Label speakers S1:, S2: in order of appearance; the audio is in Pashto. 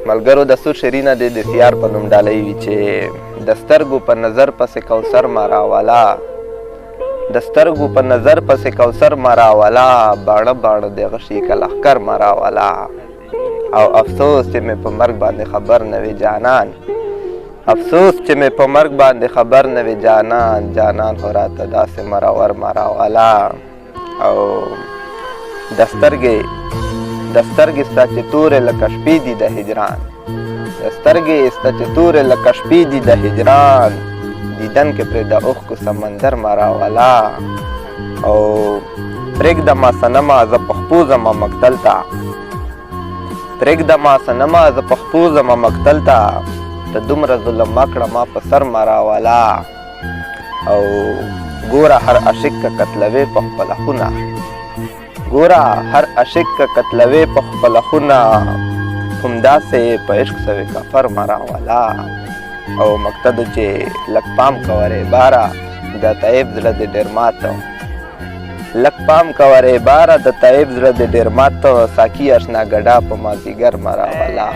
S1: ملګرو د سور شیرینه د سیار په نوم ډالۍ وي چې د سترګو په نظر پسې کوثر مراولا د سترګو په نظر پسې کوثر مراولا باڼه باڼه د غشي کلهکر مراولا او افسوس چې مې په مرګ باندې خبر نه وي جانان افسوس چې مې په مرګ باندې خبر نه وي جانان جانان خو راته داسې مراور مراولا او د سترګې ستا چې تورې لکه شپې دي د هجران د سترګې ستا چې تورې لکه شپې دي د هجران دیدن کې پرې د اوښکو سمندر مراولا او پرېږده ما صنمه زه پخپو ځمه مقتل ته پرېږده ما صنمه زه پخپو ځمه مقتل ته ته دومره ظلم مه کړه ما په سر مراولا او ګوره هر عاشق که قتلوې په خپله خونه ګوره هر عاشق که قتلوې په خپله خونه همداسې په عشق سوې کفر مراولا او مقصد چې لږ پام کوه ری باره د طیب زړه دې ډېر ماته لږ پام کوه ری باره د طیب زړه دې ډېر ماته ساقي اشنا ګډا په مازدیګر مراولا